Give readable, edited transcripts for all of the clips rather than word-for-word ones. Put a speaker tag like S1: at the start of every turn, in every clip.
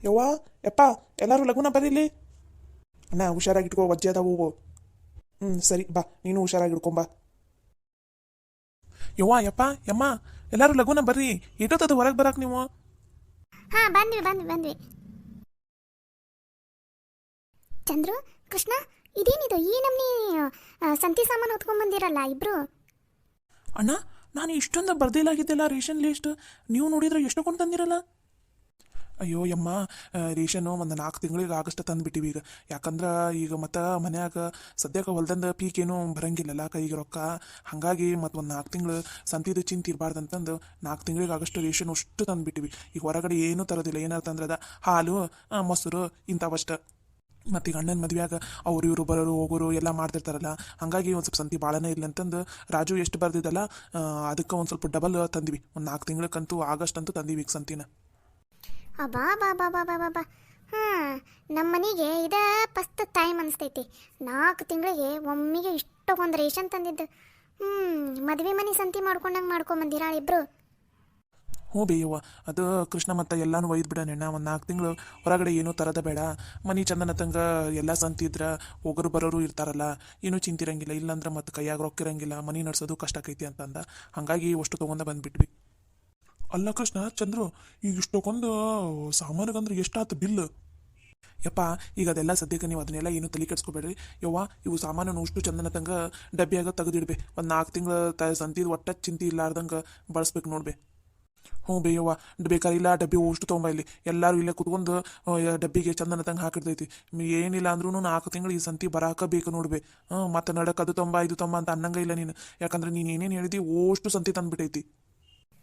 S1: ಯವ್ವ ಯಪ್ಪ ಎಲ್ಲರೂ ಲಗುನ ಬರೀಲಿ. ಅಣ್ಣ ಹುಷಾರಾಗಿಟ್ಕೋ, ವಜ್ಜೆ ಅದಾವು. ಸರಿ ಬಾ, ನೀನು ಹುಷಾರಾಗಿಡ್ಕೊಂಬಾ. ಯವ್ವ ಯಪ್ಪ ಯಮ್ಮ ಎಲ್ಲರೂ ಲಗುನ ಬರ್ರಿ. ಎಷ್ಟೊತ್ತದು ಹೊರಗೆ ಬರಕ್ ನೀವು?
S2: ಹಾ, ಬಂದ್ವಿ. ಚಂದ್ರು, ಕೃಷ್ಣ, ಇದೇನಿದು ಈ ನಮ್ನಿ ಸಂತಿ ಸಾಮಾನು ಹೊತ್ಕೊಂಡ್ ಬಂದಿರಲ್ಲ ಇಬ್ರು?
S1: ಅಣ್ಣ, ನಾನು ಇಷ್ಟೊಂದು ಬರ್ದಿಲ್ಲಾಗಿದ್ದೆಲ್ಲ ರೇಷನ್ ಲಿಸ್ಟ್. ನೀವು ನೋಡಿದ್ರೆ ಎಷ್ಟು ಕೊಂಡು ತಂದಿರಲ್ಲ. ಅಯ್ಯೋ ಯಮ್ಮ, ರೇಷನು ಒಂದು 4 ತಿಂಗಳಿಗೆ ಆಗಷ್ಟು ತಂದುಬಿಟ್ಟಿವಿ ಈಗ. ಯಾಕಂದ್ರೆ ಈಗ ಮತ್ತು ಮನ್ಯಾಗ ಸದ್ಯಕ್ಕೆ ಹೊಲ್ದಂದು ಪೀಕ್ ಏನೂ ಬರಂಗಿಲ್ಲಲ್ಲ ಕೈಗೆ ರೊಕ್ಕ. ಹಾಗಾಗಿ ಮತ್ತು ಒಂದು 4 ತಿಂಗಳು ಸಂತಿದು ಚಿಂತೆ ಇರಬಾರ್ದಂತಂದು 4 ತಿಂಗಳಿಗೆ ಆಗಷ್ಟು ರೇಷನ್ ಅಷ್ಟು ತಂದುಬಿಟ್ಟಿವಿ. ಈಗ ಹೊರಗಡೆ ಏನೂ ತರೋದಿಲ್ಲ. ಏನಾರು ತಂದ್ರದ ಹಾಲು, ಮೊಸರು ಇಂಥವಷ್ಟು. ಮತ್ತು ಈಗ ಅಣ್ಣನ ಮದುವೆಯಾಗ ಅವ್ರು ಇವರು ಬರೋರು ಹೋಗೋರು ಎಲ್ಲ ಮಾಡ್ತಿರ್ತಾರಲ್ಲ. ಹಾಗಾಗಿ ಒಂದು ಸ್ವಲ್ಪ ಸಂತಿ ಭಾಳನೇ ಇಲ್ಲ ಅಂತಂದು ರಾಜು ಎಷ್ಟು ಬರ್ದಿದ್ದಲ್ಲ, ಅದಕ್ಕೆ ಒಂದು ಸ್ವಲ್ಪ ಡಬಲ್ ತಂದಿವಿ. ಒಂದು 4 ತಿಂಗಳಕ್ಕಂತೂ ಆಗಸ್ಟ್ ಅಂತೂ ತಂದೀವಿ ಈಗ ಸಂತಿನ.
S2: ಅಬ್ಬಾ ಬಾ ಬಾ ಬಾ ಬಾ ಬಾ ಬಾ. ನಮ್ಮ ಮನೆಗೆ ಇದ ಫಸ್ಟ್ ಟೈಮ್ ಅನಿಸ್ತೈತಿ 4 ತಿಂಗಳಿಗೆ ಒಮ್ಮಿಗೆ ಇಷ್ಟೊಂದು ರೇಷನ್ ತಂದಿದ್ದು. ಮದುವೆ ಮನೆ ಸಂತಿ ಮಾಡ್ಕೊಂಡಂಗೆ ಮಾಡ್ಕೊಂಬಂದಿರಾ ಇಬ್ರು?
S1: ಹ್ಞೂ ಬೇಯವ್ವ, ಅದು ಕೃಷ್ಣ ಮತ್ತು ಎಲ್ಲನೂ ಒಯ್ದು ಬಿಡೋಣ. ಒಂದು 4 ತಿಂಗಳು ಹೊರಗಡೆ ಏನೂ ತರದ ಬೇಡ. ಮನೆ ಚಂದನ ತಂಗ ಎಲ್ಲ ಸಂತಿದ್ರೆ ಹೋಗೋರು ಬರೋರು ಇರ್ತಾರಲ್ಲ, ಏನೂ ಚಿಂತಿರಂಗಿಲ್ಲ. ಇಲ್ಲಾಂದ್ರೆ ಮತ್ತು ಕೈಯಾಗ ರೊಕ್ಕ ಇರಂಗಿಲ್ಲ, ಮನೆ ನಡೆಸೋದು ಕಷ್ಟ ಆಕೈತಿ ಅಂತಂದ. ಹಾಗಾಗಿ ಅಷ್ಟು ತೊಗೊಂಡು ಬಂದುಬಿಟ್ವಿ. ಅಲ್ಲ ಕೃಷ್ಣ, ಚಂದ್ರು, ಈಗ ಇಷ್ಟೊಂದು ಸಾಮಾನಿಗಂದ್ರೆ ಎಷ್ಟಾಯ್ತು ಬಿಲ್? ಯಪ್ಪ, ಈಗ ಅದೆಲ್ಲ ಸದ್ಯಕ್ಕೆ ನೀವು ಅದನ್ನೆಲ್ಲ ಏನು ತಲೆ ಕೆಡಿಸ್ಕೋಬೇಡ್ರಿ. ಯವ್ವ, ಇವು ಸಾಮಾನು ಅಷ್ಟು ಚಂದನ ತಂಗ ಡಬ್ಬಿಯಾಗ ತೆಗೆದಿಡ್ಬೆ. ಒಂದು 4 ತಿಂಗಳು ಸಂತಿದು ಒಟ್ಟ ಚಿಂತೆ ಇಲ್ಲಾರ್ದಂಗೆ ಬಳಸ್ಬೇಕು ನೋಡ್ಬೆ. ಹ್ಞೂ ಬೇಯವ್ವ, ಬೇಕಾರೆ ಇಲ್ಲ ಡಬ್ಬಿ ಅಷ್ಟು ತೊಗೊಂಬ. ಇಲ್ಲಿ ಎಲ್ಲರೂ ಇಲ್ಲೇ ಕುತ್ಕೊಂಡು ಡಬ್ಬಿಗೆ ಚಂದನ ತಂಗ ಹಾಕಿರ್ತೈತಿ. ಏನಿಲ್ಲ ಅಂದ್ರೂ 4 ತಿಂಗಳು ಈ ಸಂತಿ ಬರಾಕ ಬೇಕು ನೋಡ್ಬೆ. ಮತ್ತು ನಡಕ್ಕೆ ಅದು ತೊಂಬ ಇದು ತೊಂಬ ಅಂತ ಅನ್ನಂಗ ಇಲ್ಲ ನೀನು. ಯಾಕಂದ್ರೆ ನೀನು ಏನೇನು ಹೇಳಿದಿ ಅಷ್ಟು ಸಂತಿ ತಂದುಬಿಟ್ಟೈತಿ.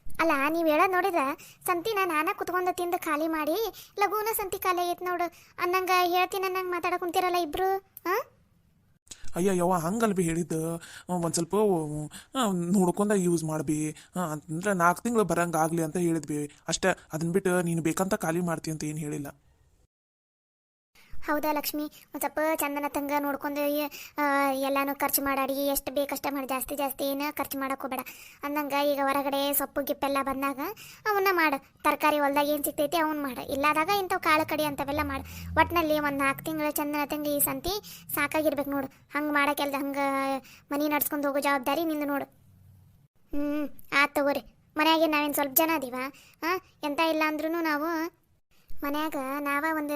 S2: ಅಲ್ಲ, ನೀವು ಹೇಳೋದು ನೋಡಿದ್ರೆ ಸಂತಿನ ನಾನ ಕುತ್ಕೊಂಡು ತಿಂದು ಖಾಲಿ ಮಾಡಿ ಲಘುನ ಸಂತಿ ಖಾಲಿ ಆಗೈತೆ ನೋಡು ಅನ್ನಂಗೆ ಹೇಳ್ತೀನಿ ಅನ್ನಂಗೆ ಮಾತಾಡಕ್ಕೆ ಕುಂತಿರಲ್ಲ ಇಬ್ರು. ಹಾಂ,
S1: ಅಯ್ಯ ಯವ್ವ, ಹಂಗಲ್ಬಿ ಹೇಳಿದ್ದು. ಒಂದು ಸ್ವಲ್ಪ ನೋಡ್ಕೊಂಡ ಯೂಸ್ ಮಾಡ್ಬಿ. ಅಂದ್ರೆ 4 ತಿಂಗಳು ಬರಂಗೆ ಆಗಲಿ ಅಂತ ಹೇಳಿದ್ವಿ ಅಷ್ಟೇ. ಅದನ್ನ ಬಿಟ್ಟು ನೀನು ಬೇಕಂತ ಖಾಲಿ ಮಾಡ್ತಿ ಅಂತ ಏನು ಹೇಳಿಲ್ಲ.
S2: ಹೌದಾ ಲಕ್ಷ್ಮಿ, ಒಂದು ಸ್ವಲ್ಪ ಚಂದನ ತಂಗ ನೋಡ್ಕೊಂಡು ಎಲ್ಲಾನು ಖರ್ಚು ಮಾಡಾಡಿ ಎಷ್ಟು ಬೇಕಷ್ಟೇ ಮಾಡಿ, ಜಾಸ್ತಿ ಜಾಸ್ತಿ ಏನು ಖರ್ಚು ಮಾಡಕ್ಕೆ ಹೋಗಬೇಡ ಅಂದಂಗೆ. ಈಗ ಹೊರಗಡೆ ಸೊಪ್ಪು ಗಿಪ್ಪೆಲ್ಲ ಬಂದಾಗ ಅವನ್ನ ಮಾಡು. ತರಕಾರಿ ಹೊಲ್ದಾಗ ಏನು ಸಿಗ್ತೈತಿ ಅವನ್ನ ಮಾಡು. ಇಲ್ಲಾದಾಗ ಇಂಥವು ಕಾಳು ಕಡಿ ಅಂಥವೆಲ್ಲ ಮಾಡು. ಒಟ್ಟಿನಲ್ಲಿ ಒಂದು 4 ತಿಂಗಳು ಚಂದನ ತಂಗಿ ಈ ಸಂತಿ ಸಾಕಾಗಿರ್ಬೇಕು ನೋಡು. ಹಂಗೆ ಮಾಡೋಕ್ಕೆಲ್ದ, ಹಂಗೆ ಮನೆ ನಡ್ಸ್ಕೊಂಡು ಹೋಗೋ ಜವಾಬ್ದಾರಿ ನಿಂದು ನೋಡು. ಆಯ್ತು ತಗೋರಿ. ಮನ್ಯಾಗೆ ನಾವೇನು ಸ್ವಲ್ಪ ಜನ ಅದೀವ? ಎಂತ ಇಲ್ಲ ಅಂದ್ರೂ ನಾವು ಮನ್ಯಾಗ ಒಂದು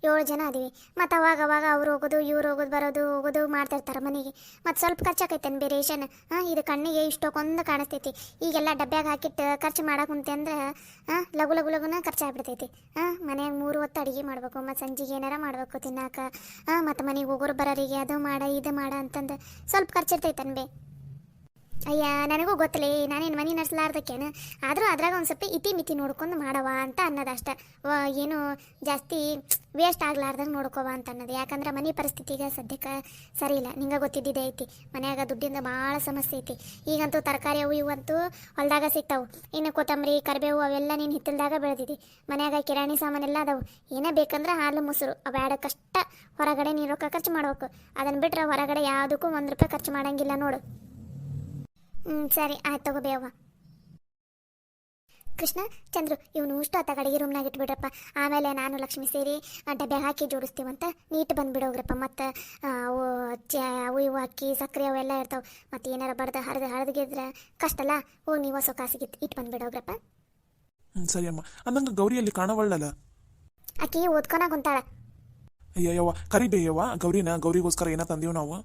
S2: 7 ಜನ ಅದೀವಿ. ಮತ್ತು ಅವಾಗ ಅವ್ರು ಹೋಗೋದು ಇವ್ರು ಹೋಗೋದು ಹೋಗೋದು ಮಾಡ್ತಿರ್ತಾರೆ ಮನೆಗೆ. ಮತ್ತು ಸ್ವಲ್ಪ ಖರ್ಚಾಕೈತೆ ಬೇರೆ ರೇಷನ್. ಇದು ಕಣ್ಣಿಗೆ ಇಷ್ಟೊಂದು ಕಾಣಿಸ್ತೈತಿ. ಈಗೆಲ್ಲ ಡಬ್ಬ್ಯಾಗ ಹಾಕಿಟ್ಟು ಖರ್ಚು ಮಾಡಾಕುಂತೆ ಅಂದ್ರೆ ಲಘುನ ಖರ್ಚಾಗ್ಬಿಡ್ತೈತಿ. ಮನ್ಯಾಗ 3 ಹೊತ್ತು ಅಡುಗೆ ಮಾಡ್ಬೇಕು, ಮತ್ತು ಸಂಜೆಗೆ ಏನಾರ ಮಾಡ್ಬೇಕು ತಿನ್ನಾಕ. ಮತ್ತು ಮನೆಗೆ ಹೋಗೋರು ಬರೋರಿಗೆ ಅದು ಮಾಡ ಇದು ಮಾಡ ಅಂತಂದು ಸ್ವಲ್ಪ ಖರ್ಚಿರ್ತೈತೆ ಅನ್ಬೇ. ಅಯ್ಯ, ನನಗೂ ಗೊತ್ತಲೇ, ನಾನೇನು ಮನೆ ನಡೆಸಲಾರ್ದಕ್ಕೇನು. ಆದರೂ ಅದ್ರಾಗ ಒಂದು ಸ್ವಲ್ಪ ಇತಿ ಮಿತಿ ನೋಡ್ಕೊಂಡು ಮಾಡವ ಅಂತ ಅನ್ನೋದಷ್ಟೆ. ಏನು ಜಾಸ್ತಿ ವೇಸ್ಟ್ ಆಗ್ಲಾರ್ದಂಗೆ ನೋಡ್ಕೋವ ಅಂತ ಅನ್ನೋದು. ಯಾಕಂದ್ರೆ ಮನೆ ಪರಿಸ್ಥಿತಿಗೆ ಸದ್ಯಕ್ಕೆ ಸರಿ ಇಲ್ಲ. ನಿಂಗೆ ಗೊತ್ತಿದ್ದಿದೆ ಐತಿ, ಮನ್ಯಾಗ ದುಡ್ಡಿಂದ ಭಾಳ ಸಮಸ್ಯೆ ಐತಿ. ಈಗಂತೂ ತರಕಾರಿ ಅವು ಇವಂತೂ ಹೊಲ್ದಾಗ ಸಿಗ್ತಾವೆ. ಇನ್ನು ಕೊತ್ತಂಬರಿ ಕರಿಬೇವು ಅವೆಲ್ಲ ನೀನು ಹಿತ್ತಲ್ದಾಗ ಬೆಳೆದಿದ್ದಿ. ಮನ್ಯಾಗ ಕಿರಾಣಿ ಸಾಮಾನೆಲ್ಲ ಅದಾವು. ಏನೇ ಬೇಕಂದ್ರೆ ಹಾಲು ಮೊಸರು ಅವ್ಯಾಡಕ್ಕಷ್ಟ ಹೊರಗಡೆ ನೀನು ರೊಕ್ಕ ಖರ್ಚು ಮಾಡ್ಬೇಕು. ಅದನ್ನು ಬಿಟ್ಟರೆ ಹೊರಗಡೆ ಯಾವುದಕ್ಕೂ 1 ರೂಪಾಯಿ ಖರ್ಚು ಮಾಡೋಂಗಿಲ್ಲ ನೋಡು. ಸರಿ ಆಯ್ತು ತಗೋಬೇವ. ಕೃಷ್ಣ, ಚಂದ್ರು, ಇವನು ಉಷ್ಟು ಹೊತ್ತಾಗ ಅಡುಗೆ ರೂಮ್ನಾಗ ಇಟ್ಬಿಡ್ರಪ್ಪ. ಆಮೇಲೆ ನಾನು ಲಕ್ಷ್ಮಿ ಸೇರಿ ಡಬ್ಬೆ ಹಾಕಿ ಜೋಡಿಸ್ತೀವಂತ ನೀಟ್ ಬಂದುಬಿಡೋಗ್ರಪ್ಪ. ಮತ್ತು ಅವು ಇವು ಅಕ್ಕಿ ಸಕ್ಕರೆ ಅವೆಲ್ಲ ಇರ್ತಾವೆ. ಮತ್ತು ಏನಾರ ಬಡ್ದು ಹರಿದಿದ್ರೆ ಕಷ್ಟ ಅಲ್ಲ. ಹೋಗಿ ನೀವು ಹೊಸ ಕಾಸಿಗೆ ಇಟ್ಟು ಬಂದುಬಿಡೋಗ್ರಪ್ಪ.
S1: ಸರಿ ಅಮ್ಮ. ಅಂದಂಗೆ ಗೌರಿಯಲ್ಲಿ ಕಾಣವಳ್ಳಲ್ಲ.
S2: ಅಕ್ಕಿ ಓದ್ಕೊನಾಗ ಕುಂತಾಳ.
S1: ಅಯ್ಯವ್ವ, ಕರಿಬೇಯವ್ವ ಗೌರಿನ. ಗೌರಿಗೋಸ್ಕರ ಏನೋ ತಂದೀವಿ ನಾವು.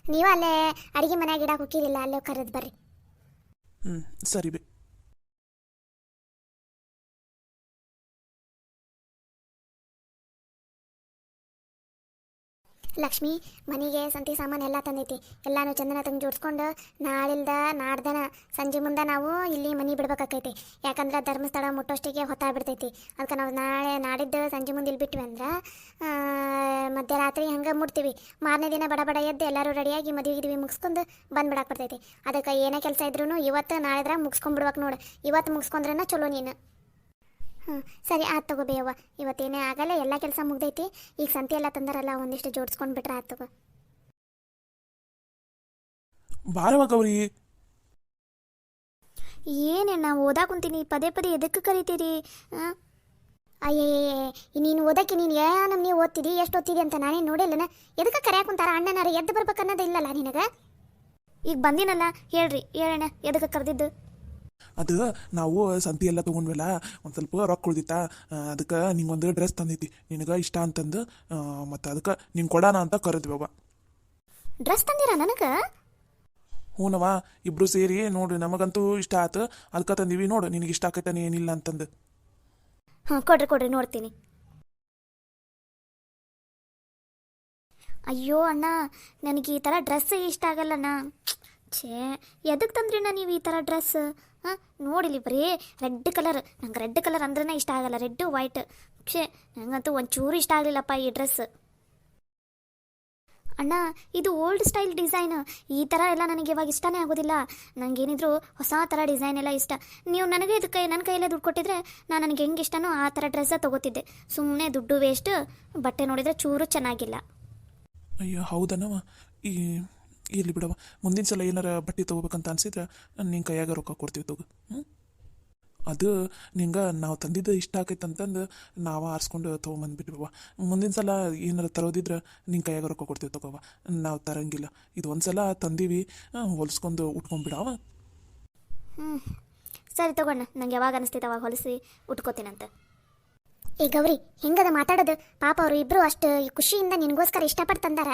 S2: ನೀವು ಅಲ್ಲೇ ಅಡುಗೆ ಮನೆಯಾಗ ಇಡಕ್ಕೆ ಹೋಗಿರಿಲ್ಲ, ಅಲ್ಲೇ ಕರೆದು ಬರ್ರಿ.
S1: ಸರಿ ಬೇ.
S2: ಲಕ್ಷ್ಮಿ, ಮನೆಗೆ ಸಂತಿ ಸಾಮಾನು ಎಲ್ಲ ತಂದೈತಿ. ಎಲ್ಲಾನು ಚಂದನ ತಂದು ಜೋಡಿಸ್ಕೊಂಡು ನಾಳಿಲ್ದ ನಾಡ್ದನ ಸಂಜೆ ಮುಂದೆ ನಾವು ಇಲ್ಲಿ ಮನೆ ಬಿಡ್ಬೇಕಾಕೈತಿ. ಯಾಕಂದ್ರೆ ಧರ್ಮಸ್ಥಳ ಮುಟ್ಟೋಷ್ಟಿಗೆ ಹೊತ್ತಾಗ್ಬಿಡ್ತೈತಿ. ಅದಕ್ಕೆ ನಾವು ನಾಡಿದ್ದು ಸಂಜೆ ಮುಂದೆ ಇಲ್ಲಿ ಬಿಟ್ವಿ ಅಂದ್ರೆ ಮಧ್ಯರಾತ್ರಿ ಹಂಗೆ ಮುಟ್ತೀವಿ. ಮಾರನೇ ದಿನ ಬಡ ಎದ್ದು ಎಲ್ಲರೂ ರೆಡಿಯಾಗಿ ಮದುವೆ ಮುಗಿಸ್ಕೊಂಡು ಬಂದ್ಬಿಡಕ್ಕೆ ಬರ್ತೈತಿ. ಅದಕ್ಕೆ ಏನೇ ಕೆಲಸ ಇದ್ರೂ ಇವತ್ತು ನಾಳೆದ್ರ ಮುಗಿಸ್ಕೊಂಡ್ಬಿಡ್ಬೇಕು ನೋಡು. ಇವತ್ತು ಮುಗಿಸ್ಕೊಂಡ್ರೆ ಚಲೋ ನೀನು. ಸರಿ ಆಯ್ತು ತಗೋಬೇಯವ್ವ. ಇವತ್ತೇನೇ ಆಗಲ್ಲ, ಎಲ್ಲ ಕೆಲಸ ಮುಗ್ದೈತಿ. ಈಗ ಸಂತೆ ಎಲ್ಲ ತಂದಾರಲ್ಲ, ಒಂದಿಷ್ಟು ಜೋಡಿಸ್ಕೊಂಡು ಬಿಟ್ರೆ ಆಯ್ತು ತಗೋ.
S1: ಬಾರವ ಗೌರಿ.
S2: ಏನೇ ನಾವು ಓದಾ ಕುಂತೀನಿ, ಪದೇ ಎದಕ್ಕೆ ಕರಿತೀರಿ? ಅಯ್ಯೇ ನೀನು ಓದಕ್ಕೆ ನೀನು ನಮ್ನಿ ಓದ್ತಿದಿ ಎಷ್ಟು ಓದ್ತಿದಿ ಅಂತ ನಾನೇನು ನೋಡಿಲ್ಲನ ಎದಕ್ಕೆ ಕರ್ಯಾಕ ಕುಂತಾರ ಅಣ್ಣನಾರ ಎದ್ದು ಬರ್ಬೇಕನ್ನೋದು ಇಲ್ಲಲ್ಲ ನಿನಗೆ ಈಗ ಬಂದಿನಲ್ಲ ಹೇಳ್ರಿ ಹೇಳಣ್ಣ ಎದಕ್ಕೆ ಕರೆದಿದ್ದು
S1: ಅದು ನಾವು ಸಂತಿ ಎಲ್ಲ ತೊಗೊಂಡ್ವಲ್ಲ ಒಂದು ಸ್ವಲ್ಪ ರೊಕ್ಕ ಉಳ್ದಿತ್ತಾ ಅದಕ್ಕೆ ನಿಂಗೊಂದು ಡ್ರೆಸ್ ತಂದೈತಿ ನಿನಗೆ ಇಷ್ಟ ಅಂತಂದು ಮತ್ತು ಅದಕ್ಕೆ ನಿಂಗೆ ಕೊಡೋಣ ಅಂತ ಕರೆದ್ವವ.
S2: ಡ್ರೆಸ್ ತಂದಿರ ನನಗೆ
S1: ಹ್ಞೂನವ ಇಬ್ರು ಸೇರಿ ನೋಡು ನಮಗಂತೂ ಇಷ್ಟ ಆತು ಅದಕ್ಕೆ ತಂದೀವಿ ನೋಡು ನಿನಗೆ ಇಷ್ಟ ಆಕೈತಾನೆ ಏನಿಲ್ಲ ಅಂತಂದು.
S2: ಹಾಂ ಕೊಡ್ರಿ ನೋಡ್ತೀನಿ. ಅಯ್ಯೋ ಅಣ್ಣ ನನಗೆ ಈ ಥರ ಡ್ರೆಸ್ ಇಷ್ಟ ಆಗಲ್ಲಣ್ಣ. ಛೇ ಎದಕ್ಕೆ ತಂದ್ರಿಣ್ಣ ನೀವು ಈ ಥರ ಡ್ರೆಸ್? ಹಾಂ ನೋಡಿಲಿ ಬರೀ ರೆಡ್ ಕಲರ್, ನಂಗೆ ರೆಡ್ ಕಲರ್ ಅಂದ್ರೇ ಇಷ್ಟ ಆಗಲ್ಲ, ರೆಡ್ಡು ವೈಟ್. ಛೇ ನನಗಂತೂ ಒಂಚೂರು ಇಷ್ಟ ಆಗಲಿಲ್ಲಪ್ಪ ಈ ಡ್ರೆಸ್. ಅಣ್ಣ ಇದು ಓಲ್ಡ್ ಸ್ಟೈಲ್ ಡಿಸೈನ್, ಈ ಥರ ಎಲ್ಲ ನನಗೆ ಇವಾಗ ಇಷ್ಟನೇ ಆಗೋದಿಲ್ಲ. ನನಗೇನಿದ್ರು ಹೊಸ ಥರ ಡಿಸೈನ್ ಎಲ್ಲ ಇಷ್ಟ. ನೀವು ನನಗೆ ಇದಕ್ಕೆ ನನ್ನ ಕೈಯಲ್ಲೇ ದುಡ್ಡು ಕೊಟ್ಟಿದ್ರೆ ನಾನು ನನಗೆ ಹೆಂಗೆ ಇಷ್ಟನೋ ಆ ಥರ ಡ್ರೆಸ್ಸ ತೊಗೋತಿದ್ದೆ. ಸುಮ್ಮನೆ ದುಡ್ಡು ವೇಸ್ಟ್, ಬಟ್ಟೆ ನೋಡಿದರೆ ಚೂರು ಚೆನ್ನಾಗಿಲ್ಲ.
S1: ಅಯ್ಯೋ ಹೌದನವ, ಇಲ್ಲಿ ಬಿಡವ, ಮುಂದಿನ ಸಲ ಏನಾರ ಬಟ್ಟೆ ತೊಗೋಬೇಕಂತ ಅನ್ಸಿದ್ರೆ ನಿನ್ನ ಕೈಯಾಗ ರೊಕ್ಕ ಕೊಡ್ತೀವಿ ತಗೋ. ಅದು ನಿಂಗೆ ನಾವು ತಂದಿದ್ದು ಇಷ್ಟ ಆಕೈತೆ ಅಂತಂದು ನಾವು ಆರಿಸ್ಕೊಂಡು ತೊಗೊಂಬಂದ್ಬಿಟ್ವವ. ಮುಂದಿನ ಸಲ ಏನಾರು ತರೋದಿದ್ರೆ ನಿನ್ನ ಕೈಯಾಗ ರೊಕ್ಕ ಕೊಡ್ತೀವಿ ತಗೋವ, ನಾವು ತರಂಗಿಲ್ಲ. ಇದು ಒಂದು ಸಲ ತಂದೀವಿ, ಹೊಲಿಸ್ಕೊಂಡು ಉಟ್ಕೊಂಡ್ಬಿಡವ.
S2: ಸರಿ ತಗೋಣ, ನಂಗೆ ಯಾವಾಗ ಅನಿಸ್ತೈತೆ ಅವಾಗ ಹೊಲಿಸಿ ಉಟ್ಕೋತೀನಂತ. ಏ ಗೌರಿ ಹೆಂಗದ ಮಾತಾಡೋದು? ಪಾಪ ಅವರು ಇಬ್ಬರು ಅಷ್ಟು ಖುಷಿಯಿಂದ ನಿನಗೋಸ್ಕರ ಇಷ್ಟಪಟ್ಟು ತಂದಾರ.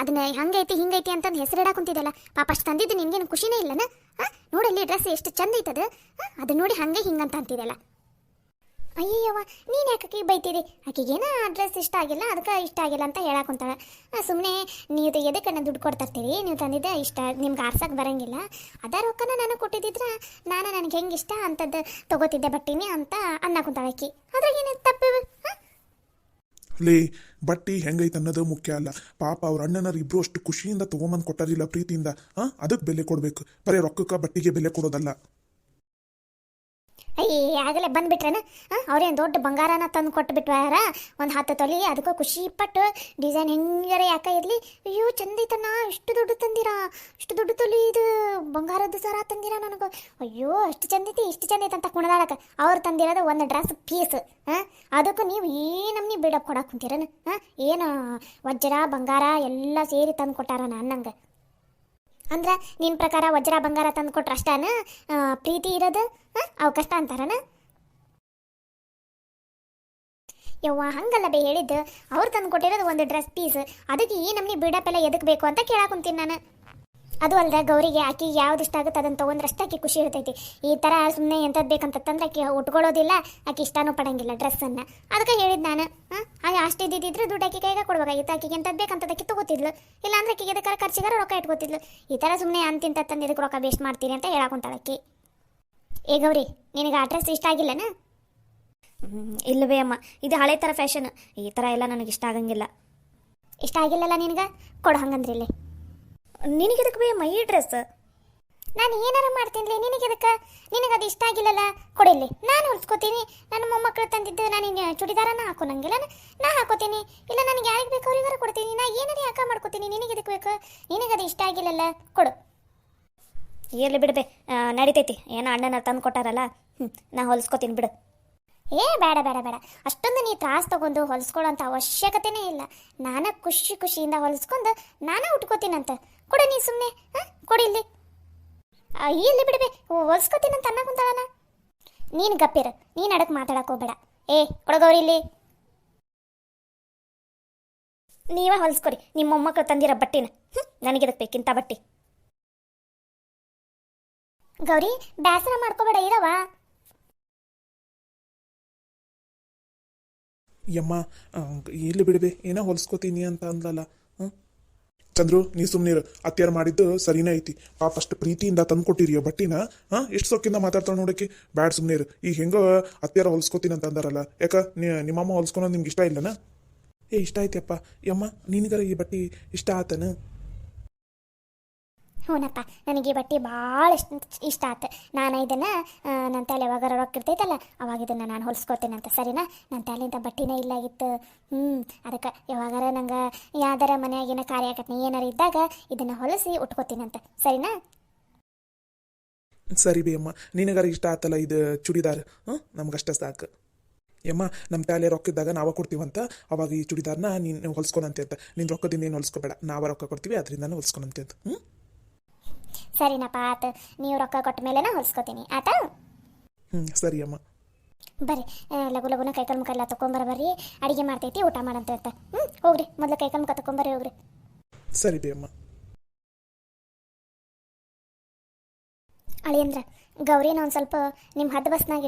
S2: ಅದನ್ನ ಹಂಗೈತಿ ಹಿಂಗೈತಿ ಅಂತಂದು ಹೆಸರಿಡಾ ಕುಂತಿದ್ದಲ್ಲ. ಪಾಪ ಅಷ್ಟು ತಂದಿದ್ದು ನಿನಗೇನು ಖುಷಿನೇ ಇಲ್ಲನ? ನೋಡಲ್ಲಿ ಡ್ರೆಸ್ ಎಷ್ಟು ಚಂದ ಐತದ, ಅದು ನೋಡಿ ಹಂಗೆ ಹಿಂಗಂತ ಅಂತಿದ್ದಲ್ಲ. ಅಯ್ಯವ್ವ ನೀನು ಯಾಕೆ ಬೈತೀರಿ? ಆಕೆಗೇನ ಡ್ರೆಸ್ ಇಷ್ಟ ಆಗಿಲ್ಲ, ಅದಕ್ಕೆ ಇಷ್ಟ ಆಗಿಲ್ಲ ಅಂತ ಹೇಳಾಕೊಂತಾಳೆ. ಸುಮ್ಮನೆ ನೀವು ಎದಕ್ಕೆ ದುಡ್ಡು ಕೊಡ್ತರ್ತೀರಿ, ನೀವು ತಂದಿದ್ದೆ ಇಷ್ಟ ನಿಮ್ಗೆ ಆರ್ಸಕ್ಕೆ ಬರೋಂಗಿಲ್ಲ. ಅದ ರೊಕ್ಕನ ನಾನು ಕೊಟ್ಟಿದ್ದಿದ್ರೆ ನಾನು ನನಗೆ ಹೆಂಗೆ ಇಷ್ಟ ಅಂಥದ್ದು ತೊಗೋತಿದ್ದೆ ಬಟ್ಟಿನಿ ಅಂತ ಅನ್ನಕುಂತಾಳೆ ಆಕಿ. ಅದ್ರಾಗ ಏನಿದೆ ತಪ್ಪಿವೆ?
S1: ಲೇ ಬಟ್ಟಿ ಹೆಂಗೈತೆ ಅನ್ನೋದು ಮುಖ್ಯ ಅಲ್ಲ. ಪಾಪ ಅವ್ರ ಅಣ್ಣನರು ಇಬ್ರು ಅಷ್ಟು ಖುಷಿಯಿಂದ ತೊಗೊಂಬಂದು ಕೊಟ್ಟಾರಿಲ್ಲ ಪ್ರೀತಿಯಿಂದ. ಅದಕ್ಕೆ ಬೆಲೆ ಕೊಡಬೇಕು, ಬರೀ ರೊಕ್ಕಕ್ಕೆ ಬಟ್ಟಿಗೆ ಬೆಲೆ ಕೊಡೋದಲ್ಲ.
S2: ಆಗಲೇ ಬಂದುಬಿಟ್ರೇನ? ಅವ್ರೇನು ದೊಡ್ಡ ಬಂಗಾರನ ತಂದು ಕೊಟ್ಟು ಬಿಟ್ವಾರ, ಒಂದು 10 ತೊಲಿ. ಅದಕ್ಕೂ ಖುಷಿ ಪಟ್ಟು ಡಿಸೈನ್ ಹೆಂಗಾರ ಯಾಕೆ ಇರಲಿ, ಅಯ್ಯೋ ಚಂದ ಐತಣ್ಣ, ಇಷ್ಟು ದುಡ್ಡು ತಂದಿರಾ, ಇಷ್ಟು ದುಡ್ಡು ತೊಲಿ ಇದು ಬಂಗಾರದ ಸರ ತಂದಿರಾ ನನಗೆ. ಅಯ್ಯೋ ಅಷ್ಟು ಚಂದ ಐತಿ, ಇಷ್ಟು ಚಂದ ಐತೆ ಅಂತ ಕುಣದಾಡಕ್ಕೆ ಅವ್ರು ತಂದಿರೋದು ಒಂದು ಡ್ರೆಸ್ ಪೀಸ್. ಅದಕ್ಕೂ ನೀವು ನಮ್ನಿ ಬಿಡಪ್ ಕೊಡಕ್ಕೆ ಕುಂತೀರನ? ಏನು ವಜ್ರ ಬಂಗಾರ ಎಲ್ಲ ಸೇರಿ ತಂದು ಕೊಟ್ಟಾರ ನನ್ನಂಗೆ. ಅಂದ್ರೆ ನಿನ್ನ ಪ್ರಕಾರ ವಜ್ರ ಬಂಗಾರ ತಂದು ಕೊಟ್ರೆ ಅಷ್ಟಾನ ಪ್ರೀತಿ ಇರೋದು? ಅವು ಕಷ್ಟ ಅಂತಾರನ? ಯವ್ವ ಹಂಗಲ್ಲ ಬೇ ಹೇಳಿದ್ದು. ಅವ್ರು ತಂದು ಕೊಟ್ಟಿರೋದು ಒಂದು ಡ್ರೆಸ್ ಪೀಸ್, ಅದಕ್ಕೆ ಈ ನಮ್ನಿ ಬಿಡಪ್ ಎಲ್ಲ ಎದಕ್ಕೆ ಬೇಕು ಅಂತ ಕೇಳಾಕುಂತೀನಿ ನಾನು. ಅದು ಅಲ್ಲದೆ ಗೌರಿಗೆ ಆಕಿ ಯಾವ್ದು ಇಷ್ಟ ಆಗುತ್ತೆ ಅದನ್ನು ತೊಗೊಂಡ್ರಷ್ಟು ಆಕಿ ಖುಷಿ ಇರ್ತೈತಿ. ಈ ಥರ ಸುಮ್ಮನೆ ಎಂಥದ್ದು ಬೇಕಂತಂದ್ರೆ ಆಕಿ ಉಟ್ಕೊಳ್ಳೋದಿಲ್ಲ, ಆಕಿ ಇಷ್ಟನೂ ಪಡಂಗಿಲ್ಲ ಡ್ರೆಸ್ಸನ್ನು. ಅದಕ್ಕೆ ಹೇಳಿದ್ದು ನಾನು. ಅಷ್ಟು ಇದ್ದಿದ್ರೆ ದುಡ್ಡು ಆಕಿ ಕೈಗೆ ಕೊಡ್ಬೇಕಾಗಿತ್ತು. ಆಕಿಗೆ ಎಂಥದ್ದು ಬೇಕಂತ ಆಕಿ ತೊಗೋತಿದ್ಲು, ಇಲ್ಲಾಂದ್ರೆ ಆಕಿಗೆ ಎದಕ್ಕಾರ ಖರ್ಚಿಗಾರ ರೊಕ್ಕ ಇಟ್ಕೋತಿದ್ಲು. ಈ ಥರ ಸುಮ್ಮನೆ ಅಂತಿಂತ ತಂದು ಇದಕ್ಕೆ ರೊಕ್ಕ ವೇಸ್ಟ್ ಮಾಡ್ತೀನಿ ಅಂತ ಹೇಳಾಕೊಂತಾಳೆ ಆಕಿ. ಏ ಗೌರಿ ನಿನಗೆ ಆ ಡ್ರೆಸ್ ಇಷ್ಟ ಆಗಿಲ್ಲನ? ಇಲ್ಲವೇ ಅಮ್ಮ, ಇದು ಹಳೆ ಥರ ಫ್ಯಾಷನ್, ಈ ಥರ ಎಲ್ಲ ನನಗೆ ಇಷ್ಟ ಆಗಂಗಿಲ್ಲ. ಇಷ್ಟ ಆಗಿಲ್ಲಲ್ಲ ನಿನಗೆ? ಕೊಡು ಹಂಗಂದ್ರೆ ಇಲ್ಲಿ. ನಿನಗೆದಕ್ಕೆ ಬೇ ಅಮ್ಮ ಈ ಡ್ರೆಸ್? ನಾನು ಏನಾರ ಮಾಡ್ತೀನಿ, ನಿನಗೆದಕ್ಕೆ? ನಿನಗದು ಇಷ್ಟ ಆಗಿಲ್ಲಲ್ಲ, ಕೊಡಿಲ್ಲಿ, ನಾನು ಹೊಲ್ಸ್ಕೊತೀನಿ. ನನ್ನ ಮೊಮ್ಮಕ್ಕಳು ತಂದಿದ್ದು ನಾನು ಚೂಡಿದಾರನ ಹಾಕೋನಂಗಿಲ್ಲ, ನಾ ಹಾಕೋತೀನಿ. ಇಲ್ಲ ನನಗೆ ಯಾರಿಗೆ ಬೇಕು ಅವ್ರಿಗಾರ ಕೊಡ್ತೀನಿ, ನಾ ಏನಾರ ಯಾಕೆ ಮಾಡ್ಕೋತೀನಿ. ನಿನಗೆದಕ್ಕೆ ಬೇಕು? ನಿನಗದು ಇಷ್ಟ ಆಗಿಲ್ಲಲ್ಲ, ಕೊಡು. ಇರಲಿ ಬಿಡ್ಬೆ, ನಡಿತೈತಿ. ಏನೋ ಅಣ್ಣನ ತಂದು ಕೊಟ್ಟಾರಲ್ಲ, ನಾ ಹೊಲ್ಸ್ಕೊತೀನಿ ಬಿಡು. ಏ ಬೇಡ ಬೇಡ ಬೇಡ, ಅಷ್ಟೊಂದು ನೀ ತ್ರಾಸ ತಗೊಂಡು ಹೊಲಿಸ್ಕೊಳ್ಳೋಂಥ ಅವಶ್ಯಕತೆನೇ ಇಲ್ಲ. ನಾನು ಖುಷಿಯಿಂದ ಹೊಲಿಸ್ಕೊಂಡು ನಾನೇ ಉಟ್ಕೋತೀನಂತ. ಕೊಡು ನೀ ಸುಮ್ಮನೆ, ಕೊಡಿ ಇಲ್ಲಿ. ಇಲ್ಲಿ ಬಿಡ್ಬೆ, ಹೊಲ್ಸ್ಕೊತೀನಂತ ಅನ್ನಕುಂತಾಳನ. ನೀನು ಗಪ್ಪಿರು, ನೀನು ಅಡಕ್ಕೆ ಮಾತಾಡಕ್ಕೆ ಹೋಗ್ಬೇಡ. ಏ ಕೊಡಗವ್ರಿ ಇಲ್ಲಿ. ನೀವೇ ಹೊಲಿಸ್ಕೊಡಿ ನಿಮ್ಮ ಮೊಮ್ಮಕ್ಕಳು ತಂದಿರೋ ಬಟ್ಟಿನ. ನನಗಿದಕ್ಕೆ ಬೇಕಿಂತ ಬಟ್ಟಿ. ಗೌರಿ ಬೇಸರ ಮಾಡ್ಕೋಬೇಡ, ಇರವ.
S1: ಯಮ್ಮ ಎಲ್ಲಿ ಬಿಡಬೆ, ಏನೋ ಹೊಲಿಸ್ಕೋತೀನಿ ಅಂತ ಅಂದ್ಲಲ್ಲ. ಚಂದ್ರು ನೀ ಸುಮ್ಮನಿರು, ಅತ್ಯಾರು ಮಾಡಿದ್ದು ಸರಿನೇ ಐತಿ. ಪಾಪ ಅಷ್ಟು ಪ್ರೀತಿಯಿಂದ ತಂದು ಕೊಟ್ಟಿರಿಯೋ ಬಟ್ಟಿನ. ಎಷ್ಟು ಸೊಕ್ಕಿಂದ ಮಾತಾಡ್ತಾಳೆ ನೋಡೋಕ್ಕೆ. ಬ್ಯಾಡ್ ಸುಮ್ಮನಿರು. ಈಗ ಹೆಂಗೋ ಅತ್ಯಾರ ಹೊಲಿಸ್ಕೋತೀನಿ ಅಂತ ಅಂದಾರಲ್ಲ, ಯಾಕ ನಿಮ್ಮಮ್ಮ ಹೊಲಿಸ್ಕೊಳೋದು ನಿಮ್ಗೆ ಇಷ್ಟ ಇಲ್ಲನ? ಇಷ್ಟ ಐತಿಯಪ್ಪ. ಯಮ್ಮ ನಿನಗರ ಈ ಬಟ್ಟೆ ಇಷ್ಟ ಆತನ?
S2: ಹ್ಞೂನಪ್ಪ, ನನಗೆ ಈ ಬಟ್ಟೆ ಭಾಳ ಇಷ್ಟ ಆಯ್ತು. ನಾನು ಇದನ್ನು ನನ್ನ ತಲೆ ಯಾವಾಗಾರ ರೊಕ್ಕ ಇರ್ತೈತಲ್ಲ ಅವಾಗ ಇದನ್ನು ನಾನು ಹೊಲಿಸ್ಕೊತೀನಂತ. ಸರಿನಾ? ನನ್ನ ತಲೆಯಿಂದ ಬಟ್ಟೆನೇ ಇಲ್ಲಾಗಿತ್ತು. ಅದಕ್ಕೆ ಯಾವಾಗಾರ ನಂಗೆ ಯಾವ್ದಾರ ಮನೆಯಾಗಿನ ಕಾರ್ಯಕಟ್ನೆ ಏನಾರು ಇದ್ದಾಗ ಇದನ್ನು ಹೊಲಿಸಿ ಉಟ್ಕೋತೀನಂತ. ಸರಿನಾ?
S1: ಸರಿ ಬಿ ಅಮ್ಮ, ನಿನಗಾರ ಇಷ್ಟ ಆತಲ್ಲ ಇದು ಚೂಡಿದಾರ್, ನಮ್ಗಷ್ಟ ಸಾಕು. ಯಮ್ಮ ನಮ್ಮ ತಾಲೆ ರೊಕ್ಕ ಇದ್ದಾಗ ನಾವು ಕೊಡ್ತೀವಂತ, ಅವಾಗ ಈ ಚೂಡಿದಾರ್ನ ನೀನು ಹೊಲ್ಸ್ಕೊಳಂತೆ ಅಂತ. ನಿನ್ನ ರೊಕ್ಕದಿಂದ ಏನು ಹೊಲ್ಸ್ಕೊಬೇಡ, ನಾವು ರೊಕ್ಕ ಕೊಡ್ತೀವಿ ಅದರಿಂದನೇ ಹೊಲ್ಸ್ಕೊಳಂತೆ ಅಂತ. ಹ್ಞೂ
S2: ಸರಿನಪ್ಪ ಆತು, ನೀವು ರೊಕ್ಕ ಕೊಟ್ಟ ಮೇಲೆನ ಹೊಲ್ಸ್ಕೊತೀನಿ ಆತಾ.
S1: ಸರಿ ಅಮ್ಮ.
S2: ಬರ್ರಿ ಲಘು ಲಘುನ ಕೈಕಾಲು ಮುಖ ಎಲ್ಲ ತೊಗೊಂಬರ್ರಿ, ಅಡಿಗೆ ಮಾಡ್ತೈತಿ ಊಟ ಮಾಡಂತ ಅಂತ. ಹೋಗ್ರಿ ಮೊದಲು ಕೈಕಾಲು ಮುಖ ತೊಗೊಂಬರ್ರಿ ಹೋಗ್ರಿ.
S1: ಸರಿ ಬಿ ಅಮ್ಮ.
S2: ಅಳಿಯಂದ್ರ ಗೌರಿನ ಒಂದು ಸ್ವಲ್ಪ ನಿಮ್ಮ ಹದ್ದು ಬಸ್ನಾಗ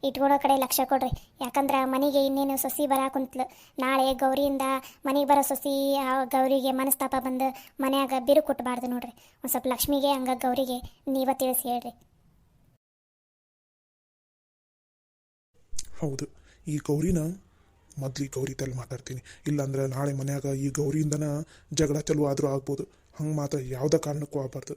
S2: ಇಟ್ಕೊಳೋ ಕಡೆ ಲಕ್ಷ ಕೊಡ್ರಿ. ಯಾಕಂದ್ರೆ ಮನೆಗೆ ಇನ್ನೇನು ಸೊಸಿ ಬರಾಕುಂತ್ಲು, ನಾಳೆ ಗೌರಿಯಿಂದ ಮನೆಗೆ ಬರೋ ಸೊಸಿ ಆ ಗೌರಿಗೆ ಮನಸ್ತಾಪ ಬಂದು ಮನ್ಯಾಗ ಬಿರು ಕೊಟ್ಟಬಾರ್ದು ನೋಡ್ರಿ. ಒಂದು ಸ್ವಲ್ಪ ಲಕ್ಷ್ಮಿಗೆ ಹಂಗ ಗೌರಿಗೆ ನೀವ ತಿಳಿಸಿ ಹೇಳ್ರಿ.
S1: ಹೌದು, ಈ ಗೌರಿನ ಮೊದ್ಲು ಈ ಗೌರಿ ತಲೆ ಮಾತಾಡ್ತೀನಿ, ಇಲ್ಲಾಂದ್ರೆ ನಾಳೆ ಮನ್ಯಾಗ ಈ ಗೌರಿಯಿಂದನ ಜಗಳ ಚಲೋ ಆದರೂ ಆಗ್ಬೋದು. ಹಂಗೆ ಮಾತ್ರ ಯಾವುದೇ ಕಾರಣಕ್ಕೂ ಆಗಬಾರ್ದು.